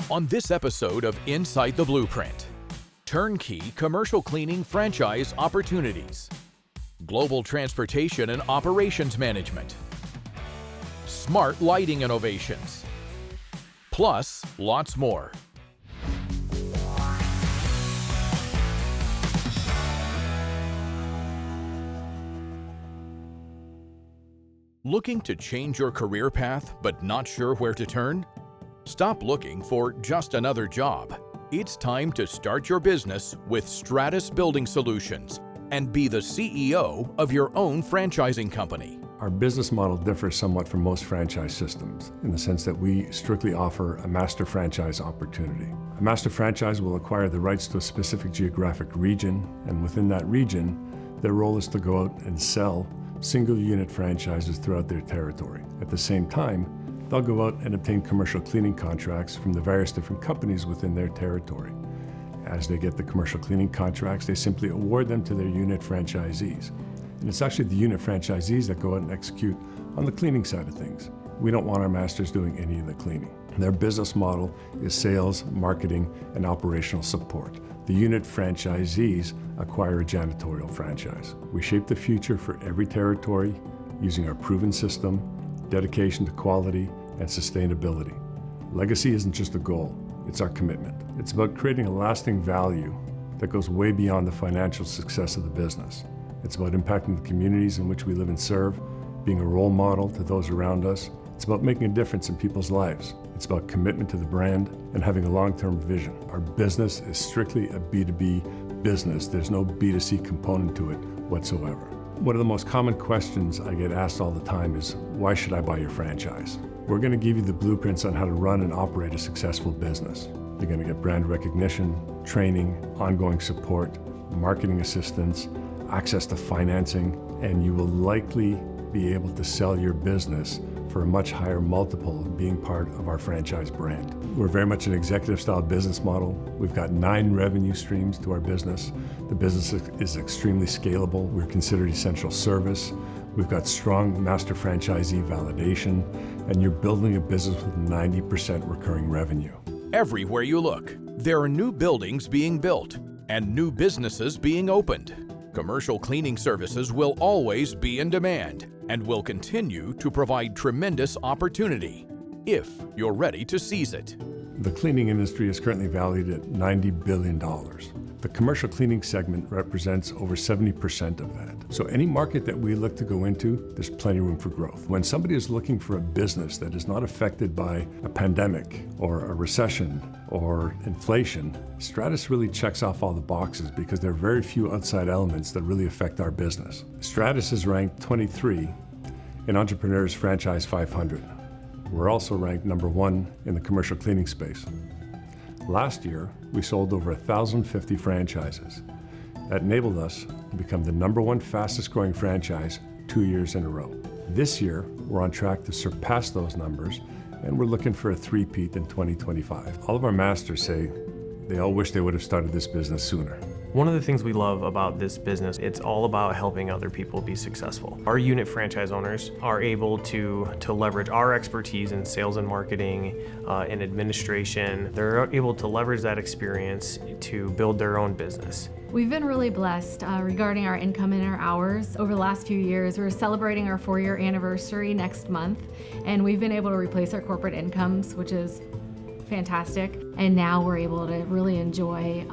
On this episode of Inside the Blueprint, turnkey commercial cleaning franchise opportunities, global transportation and operations management, smart lighting innovations, plus lots more. Looking to change your career path but not sure where to turn? Stop looking for just another job. It's time to start your business with Stratus Building Solutions and be the CEO of your own franchising company. Our business model differs somewhat from most franchise systems in the sense that we strictly offer a master franchise opportunity. A master franchise will acquire the rights to a specific geographic region, and within that region, their role is to go out and sell single unit franchises throughout their territory. At the same time, they'll go out and obtain commercial cleaning contracts from the various different companies within their territory. As they get the commercial cleaning contracts, they simply award them to their unit franchisees. And it's actually the unit franchisees that go out and execute on the cleaning side of things. We don't want our masters doing any of the cleaning. Their business model is sales, marketing, and operational support. The unit franchisees acquire a janitorial franchise. We shape the future for every territory using our proven system, dedication to quality, and sustainability. Legacy isn't just a goal, it's our commitment. It's about creating a lasting value that goes way beyond the financial success of the business. It's about impacting the communities in which we live and serve, being a role model to those around us. It's about making a difference in people's lives. It's about commitment to the brand and having a long-term vision. Our business is strictly a B2B business. There's no B2C component to it whatsoever. One of the most common questions I get asked all the time is, why should I buy your franchise? We're going to give you the blueprints on how to run and operate a successful business. You're going to get brand recognition, training, ongoing support, marketing assistance, access to financing, and you will likely be able to sell your business for a much higher multiple of being part of our franchise brand. We're very much an executive style business model. We've got 9 revenue streams to our business. The business is extremely scalable. We're considered essential service. We've got strong master franchisee validation, and you're building a business with 90% recurring revenue. Everywhere you look, there are new buildings being built and new businesses being opened. Commercial cleaning services will always be in demand and will continue to provide tremendous opportunity if you're ready to seize it. The cleaning industry is currently valued at $90 billion. The commercial cleaning segment represents over 70% of that. So any market that we look to go into, there's plenty of room for growth. When somebody is looking for a business that is not affected by a pandemic or a recession or inflation, Stratus really checks off all the boxes because there are very few outside elements that really affect our business. Stratus is ranked 23 in Entrepreneur's Franchise 500. We're also ranked number 1 in the commercial cleaning space. Last year, we sold over 1,050 franchises. That enabled us to become the number 1 fastest growing franchise 2 years in a row. This year, we're on track to surpass those numbers, and we're looking for a three-peat in 2025. All of our masters say they all wish they would have started this business sooner. One of the things we love about this business, it's all about helping other people be successful. Our unit franchise owners are able to leverage our expertise in sales and marketing, in administration. They're able to leverage that experience to build their own business. We've been really blessed regarding our income and our hours. Over the last few years, we're celebrating our 4-year anniversary next month, and we've been able to replace our corporate incomes, which is fantastic. And now we're able to really enjoy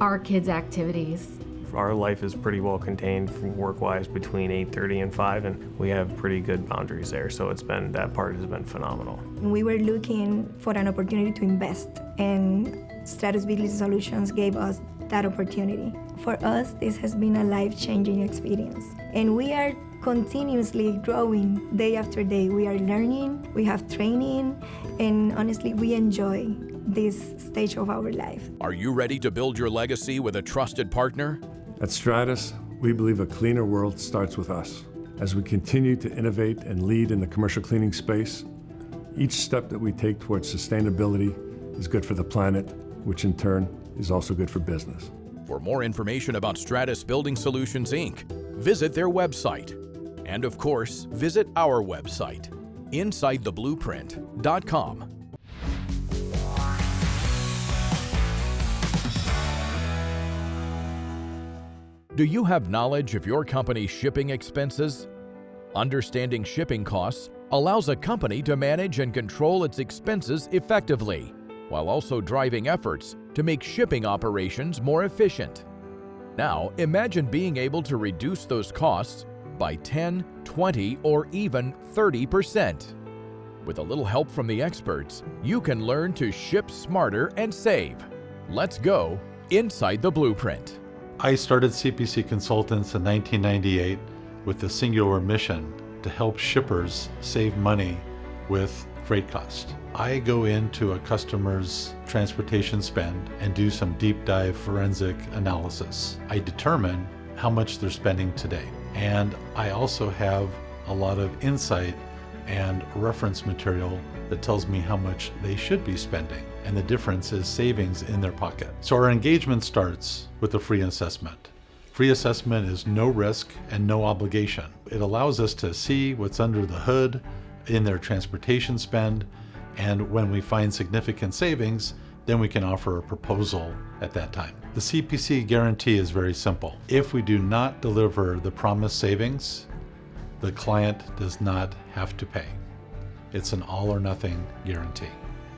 our kids' activities. Our life is pretty well contained work-wise between 8:30 and 5, and we have pretty good boundaries there, so that part has been phenomenal. We were looking for an opportunity to invest, and Stratus Building Solutions gave us that opportunity. For us, this has been a life-changing experience, and we are continuously growing day after day. We are learning, we have training, and honestly, we enjoy this stage of our life. Are you ready to build your legacy with a trusted partner? At Stratus, we believe a cleaner world starts with us. As we continue to innovate and lead in the commercial cleaning space, each step that we take towards sustainability is good for the planet, which in turn is also good for business. For more information about Stratus Building Solutions, Inc., visit their website. And of course, visit our website, InsideTheBlueprint.com. Do you have knowledge of your company's shipping expenses? Understanding shipping costs allows a company to manage and control its expenses effectively, while also driving efforts to make shipping operations more efficient. Now, imagine being able to reduce those costs by 10, 20, or even 30%. With a little help from the experts, you can learn to ship smarter and save. Let's go inside the blueprint. I started CPC Consultants in 1998 with the singular mission to help shippers save money with freight cost. I go into a customer's transportation spend and do some deep dive forensic analysis. I determine how much they're spending today. And I also have a lot of insight and reference material that tells me how much they should be spending. And the difference is savings in their pocket. So our engagement starts with a free assessment. Free assessment is no risk and no obligation. It allows us to see what's under the hood in their transportation spend, and when we find significant savings, then we can offer a proposal at that time. The CPC guarantee is very simple. If we do not deliver the promised savings, the client does not have to pay. It's an all or nothing guarantee.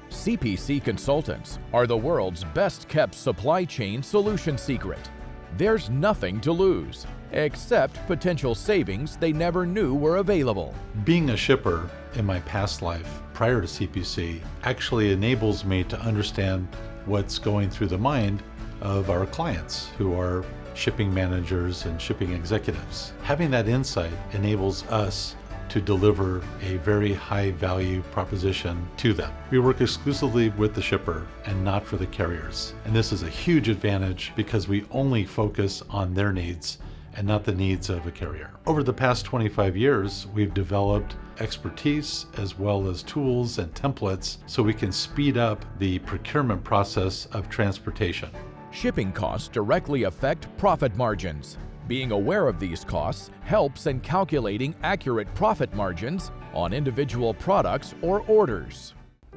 CPC Consultants are the world's best kept supply chain solution secret. There's nothing to lose, except potential savings they never knew were available. Being a shipper in my past life prior to CPC actually enables me to understand what's going through the mind of our clients who are shipping managers and shipping executives. Having that insight enables us to deliver a very high value proposition to them. We work exclusively with the shipper and not for the carriers. And this is a huge advantage because we only focus on their needs and not the needs of a carrier. Over the past 25 years, we've developed expertise as well as tools and templates so we can speed up the procurement process of transportation. Shipping costs directly affect profit margins. Being aware of these costs helps in calculating accurate profit margins on individual products or orders.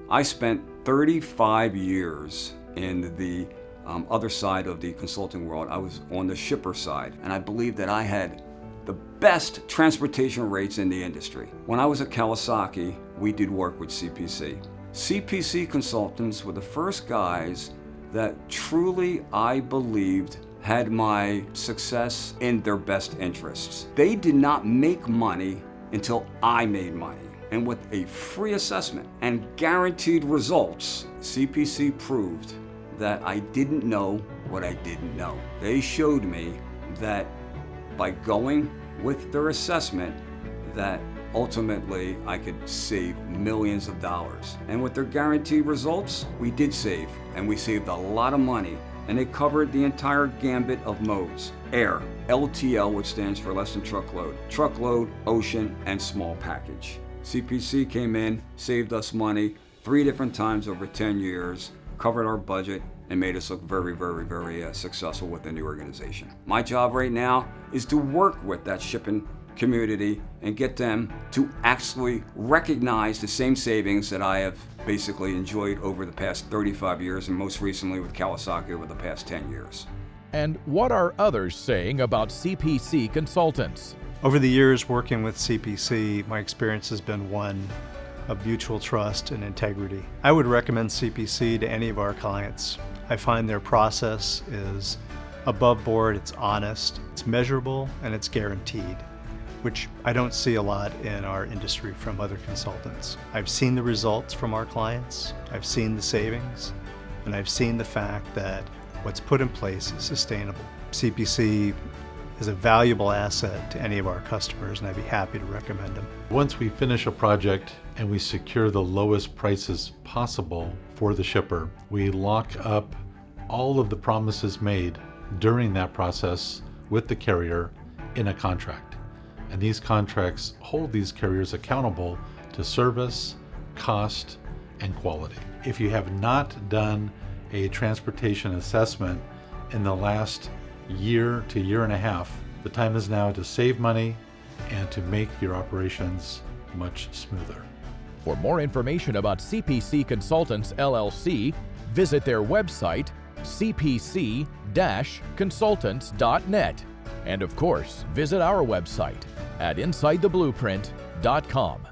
I spent 35 years in the other side of the consulting world. I was on the shipper side, and I believe that I had the best transportation rates in the industry. When I was at Kawasaki, we did work with CPC. CPC Consultants were the first guys that truly I believed had my success in their best interests. They did not make money until I made money. And with a free assessment and guaranteed results, CPC proved that I didn't know what I didn't know. They showed me that by going with their assessment, that ultimately I could save millions of dollars. And with their guaranteed results, we did save, and we saved a lot of money. And it covered the entire gambit of modes. Air, LTL, which stands for less than truckload, ocean, and small package. CPC came in, saved us money 3 different times over 10 years, covered our budget, and made us look very, very, very successful within the organization. My job right now is to work with that shipping community and get them to actually recognize the same savings that I have basically enjoyed over the past 35 years and most recently with Kawasaki over the past 10 years. And what are others saying about CPC Consultants? Over the years working with CPC, my experience has been one of mutual trust and integrity. I would recommend CPC to any of our clients. I find their process is above board, it's honest, it's measurable, and it's guaranteed, which I don't see a lot in our industry from other consultants. I've seen the results from our clients, I've seen the savings, and I've seen the fact that what's put in place is sustainable. CPC is a valuable asset to any of our customers, and I'd be happy to recommend them. Once we finish a project and we secure the lowest prices possible for the shipper, we lock up all of the promises made during that process with the carrier in a contract. And these contracts hold these carriers accountable to service, cost, and quality. If you have not done a transportation assessment in the last year to year and a half, the time is now to save money and to make your operations much smoother. For more information about CPC Consultants LLC, visit their website, cpc-consultants.net. And of course, visit our website at InsideTheBlueprint.com.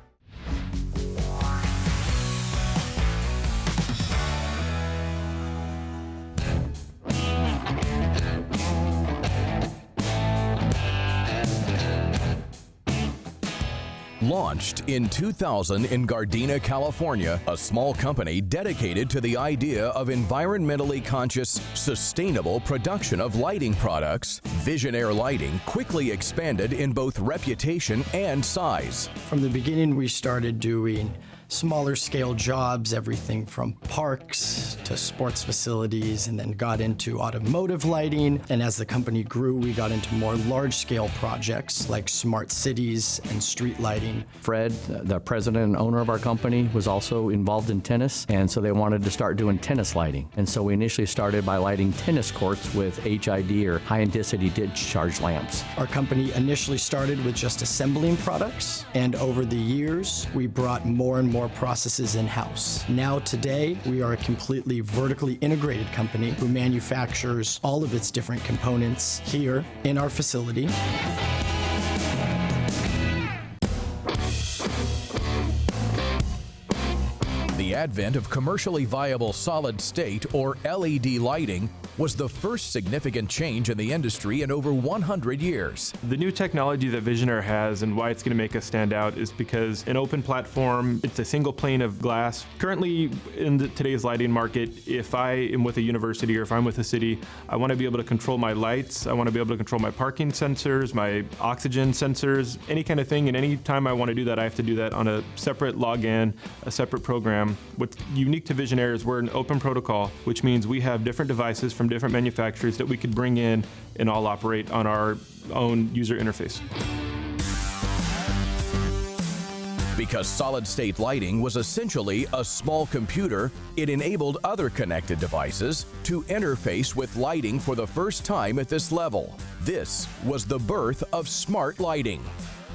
Launched in 2000 in Gardena, California, a small company dedicated to the idea of environmentally conscious, sustainable production of lighting products, Visionaire Lighting quickly expanded in both reputation and size. From the beginning, we started doing smaller scale jobs, everything from parks to sports facilities, and then got into automotive lighting. And as the company grew, we got into more large scale projects like smart cities and street lighting. Fred, the president and owner of our company, was also involved in tennis, and so they wanted to start doing tennis lighting. And so we initially started by lighting tennis courts with HID, or high intensity discharge lamps. Our company initially started with just assembling products, and over the years, we brought more and more processes in-house. Now today, we are a completely vertically integrated company who manufactures all of its different components here in our facility. The advent of commercially viable solid-state, or LED lighting, was the first significant change in the industry in over 100 years. The new technology that Visionaire has and why it's going to make us stand out is because an open platform, it's a single pane of glass. Currently, in today's lighting market, if I am with a university or if I'm with a city, I want to be able to control my lights, I want to be able to control my parking sensors, my oxygen sensors, any kind of thing, and any time I want to do that, I have to do that on a separate login, a separate program. What's unique to Visionaire is we're an open protocol, which means we have different devices from different manufacturers that we could bring in and all operate on our own user interface. Because solid-state lighting was essentially a small computer, it enabled other connected devices to interface with lighting for the first time at this level. This was the birth of smart lighting.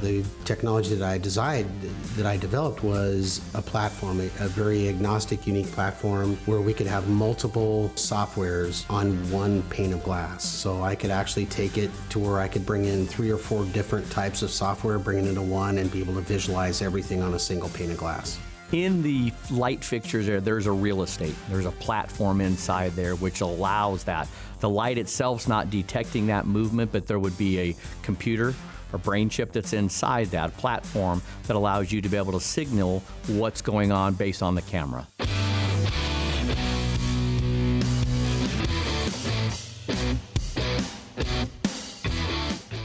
The technology that I developed was a platform, a very agnostic, unique platform where we could have multiple softwares on one pane of glass. So I could actually take it to where I could bring in 3 or 4 different types of software, bring it into one, and be able to visualize everything on a single pane of glass. In the light fixtures there's a real estate. There's a platform inside there which allows that. The light itself's not detecting that movement, but there would be a computer or brain chip that's inside that platform that allows you to be able to signal what's going on based on the camera.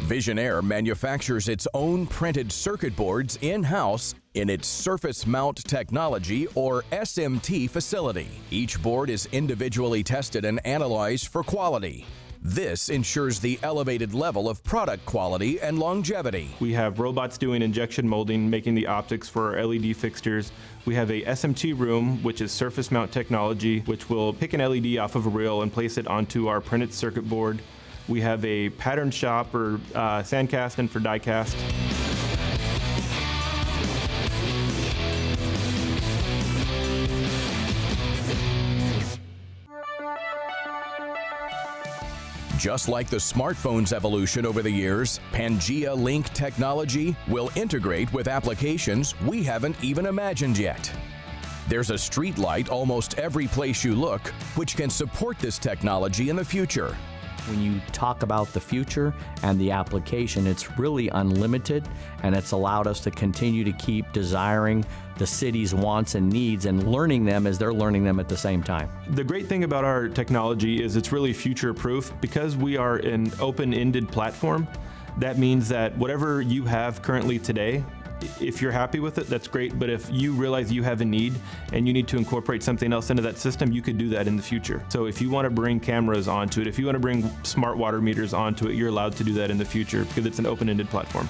Visionaire manufactures its own printed circuit boards in-house in its Surface Mount Technology, or SMT, facility. Each board is individually tested and analyzed for quality. This ensures the elevated level of product quality and longevity. We have robots doing injection molding, making the optics for our LED fixtures. We have a SMT room, which is surface mount technology, which will pick an LED off of a reel and place it onto our printed circuit board. We have a pattern shop, or sandcast and for die cast. Just like the smartphone's evolution over the years, Pangea Link technology will integrate with applications we haven't even imagined yet. There's a street light almost every place you look, which can support this technology in the future. When you talk about the future and the application, it's really unlimited, and it's allowed us to continue to keep desiring the city's wants and needs and learning them as they're learning them at the same time. The great thing about our technology is it's really future-proof. Because we are an open-ended platform, that means that whatever you have currently today, if you're happy with it, that's great, but if you realize you have a need and you need to incorporate something else into that system, you could do that in the future. So if you want to bring cameras onto it, if you want to bring smart water meters onto it, you're allowed to do that in the future because it's an open-ended platform.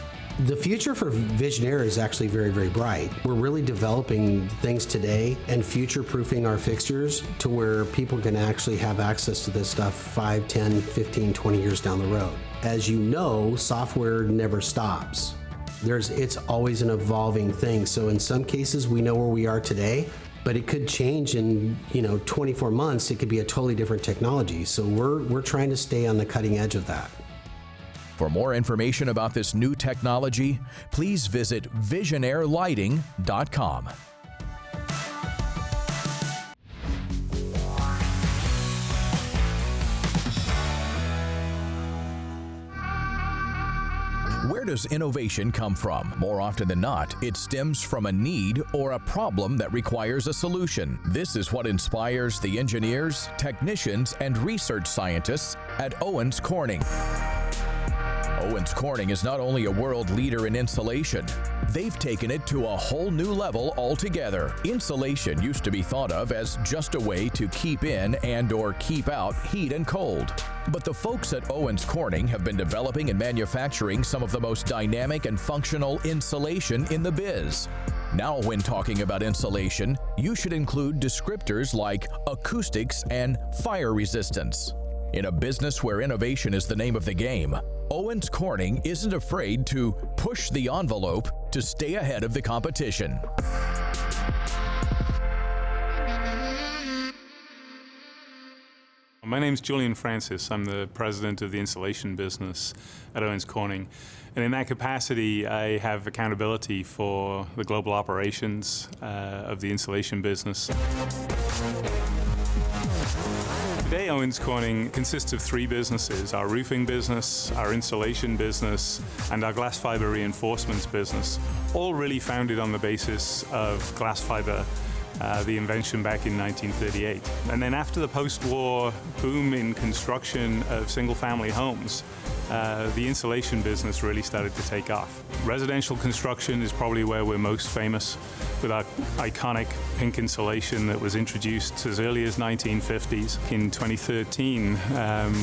The future for Visionaire is actually very, very bright. We're really developing things today and future-proofing our fixtures to where people can actually have access to this stuff 5, 10, 15, 20 years down the road. As you know, software never stops. It's always an evolving thing. So in some cases, we know where we are today, but it could change in 24 months. It could be a totally different technology. So we're trying to stay on the cutting edge of that. For more information about this new technology, please visit visionairelighting.com. Where does innovation come from? More often than not, it stems from a need or a problem that requires a solution. This is what inspires the engineers, technicians, and research scientists at Owens Corning. Owens Corning is not only a world leader in insulation, they've taken it to a whole new level altogether. Insulation used to be thought of as just a way to keep in and/or keep out heat and cold. But the folks at Owens Corning have been developing and manufacturing some of the most dynamic and functional insulation in the biz. Now, when talking about insulation, you should include descriptors like acoustics and fire resistance. In a business where innovation is the name of the game, Owens Corning isn't afraid to push the envelope to stay ahead of the competition. My name's Julian Francis. I'm the president of the insulation business at Owens Corning. And in that capacity, I have accountability for the global operations of the insulation business. Today, Owens Corning consists of three businesses: our roofing business, our insulation business, and our glass fiber reinforcements business, all really founded on the basis of glass fiber, the invention back in 1938. And then after the post-war boom in construction of single-family homes, the insulation business really started to take off. Residential construction is probably where we're most famous, with our iconic pink insulation that was introduced as early as 1950s. In 2013,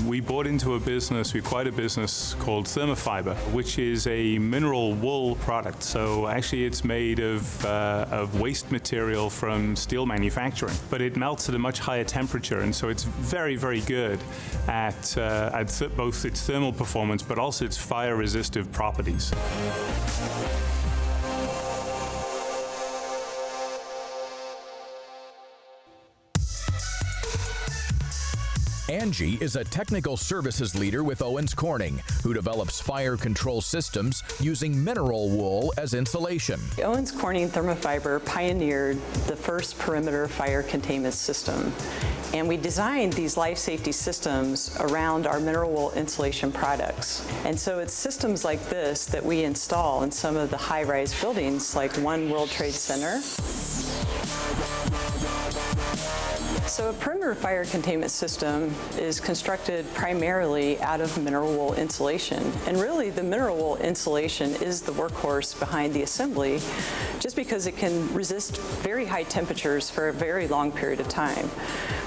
we bought into a business, we acquired a business called Thermafiber, which is a mineral wool product. So actually it's made of waste material from steel manufacturing, but it melts at a much higher temperature, and so it's very, very good at both its thermal performance, but also its fire-resistive properties. Angie is a technical services leader with Owens Corning, who develops fire control systems using mineral wool as insulation. Owens Corning Thermafiber pioneered the first perimeter fire containment system. And we designed these life safety systems around our mineral wool insulation products. And so it's systems like this that we install in some of the high-rise buildings like One World Trade Center. So a perimeter fire containment system is constructed primarily out of mineral wool insulation. And really, the mineral wool insulation is the workhorse behind the assembly, just because it can resist very high temperatures for a very long period of time.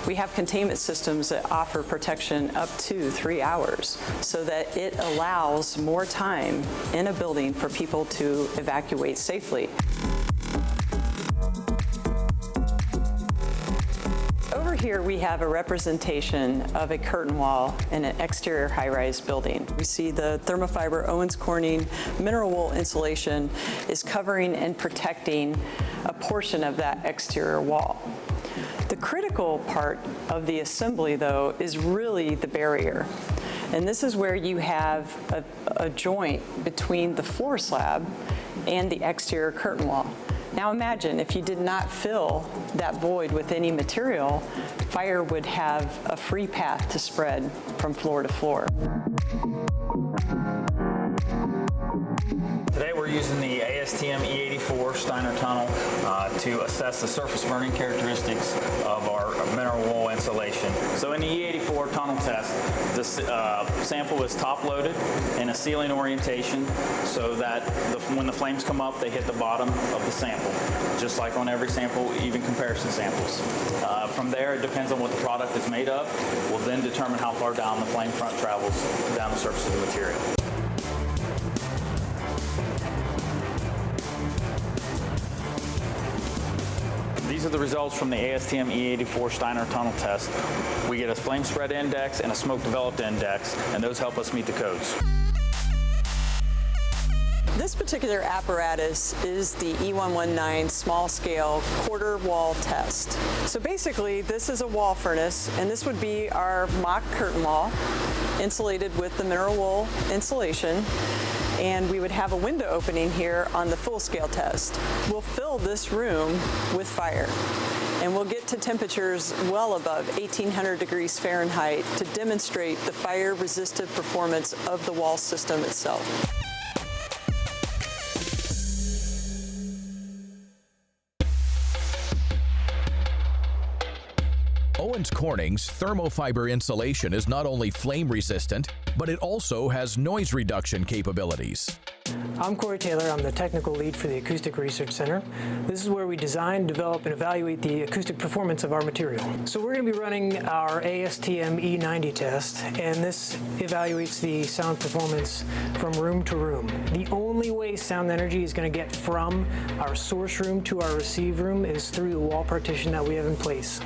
We have containment systems that offer protection up to 3 hours, so that it allows more time in a building for people to evacuate safely. Over here we have a representation of a curtain wall in an exterior high-rise building. We see the Thermafiber Owens Corning mineral wool insulation is covering and protecting a portion of that exterior wall. The critical part of the assembly, though, is really the barrier. And this is where you have a joint between the floor slab and the exterior curtain wall. Now imagine if you did not fill that void with any material, fire would have a free path to spread from floor to floor. Today we're using the ASTM E84 Steiner tunnel to assess the surface burning characteristics of our mineral wool insulation. So in the E84 tunnel test, this sample is top loaded in a ceiling orientation so that when the flames come up, they hit the bottom of the sample, just like on every sample, even comparison samples. From there, it depends on what the product is made of. We'll then determine how far down the flame front travels down the surface of the material. These are the results from the ASTM E84 Steiner tunnel test. We get a flame spread index and a smoke developed index, and those help us meet the codes. This particular apparatus is the E119 small scale quarter wall test. So basically this is a wall furnace, and this would be our mock curtain wall insulated with the mineral wool insulation, and we would have a window opening here on the full scale test. We'll fill this room with fire, and we'll get to temperatures well above 1800 degrees Fahrenheit to demonstrate the fire resistive performance of the wall system itself. Owens Corning's Thermafiber insulation is not only flame resistant, but it also has noise reduction capabilities. I'm Corey Taylor. I'm the technical lead for the Acoustic Research Center. This is where we design, develop, and evaluate the acoustic performance of our material. So we're going to be running our ASTM E90 test, and this evaluates the sound performance from room to room. The only way sound energy is going to get from our source room to our receive room is through the wall partition that we have in place.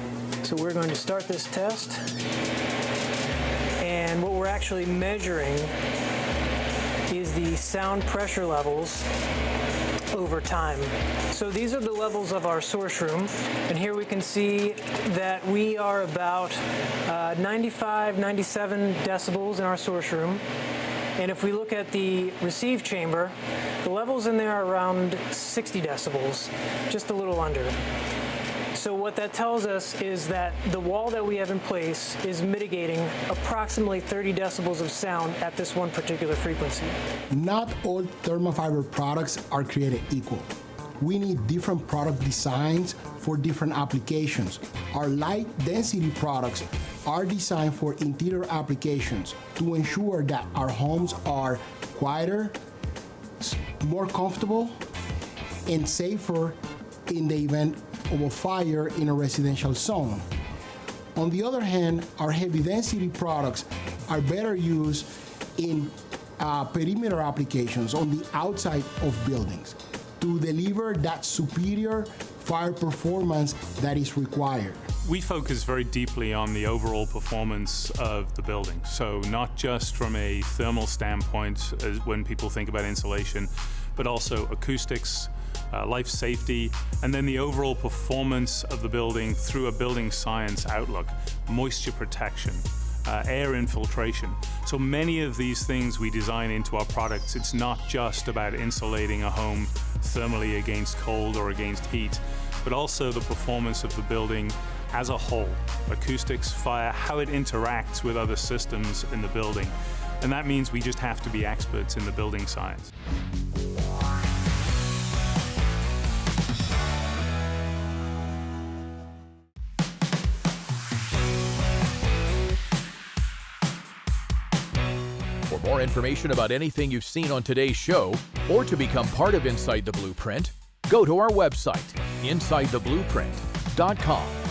So we're going to start this test, and what we're actually measuring is the sound pressure levels over time. So these are the levels of our source room, and here we can see that we are about 95, 97 decibels in our source room. And if we look at the receive chamber, the levels in there are around 60 decibels, just a little under. So what that tells us is that the wall that we have in place is mitigating approximately 30 decibels of sound at this one particular frequency. Not all Thermafiber products are created equal. We need different product designs for different applications. Our light density products are designed for interior applications to ensure that our homes are quieter, more comfortable, and safer in the event of a fire in a residential zone. On the other hand, our heavy density products are better used in perimeter applications on the outside of buildings to deliver that superior fire performance that is required. We focus very deeply on the overall performance of the building. So not just from a thermal standpoint as when people think about insulation, but also acoustics, life safety, and then the overall performance of the building through a building science outlook, moisture protection, air infiltration. So many of these things we design into our products. It's not just about insulating a home thermally against cold or against heat, but also the performance of the building as a whole, acoustics, fire, how it interacts with other systems in the building. And that means we just have to be experts in the building science. For more information about anything you've seen on today's show, or to become part of Inside the Blueprint, go to our website, insidetheblueprint.com.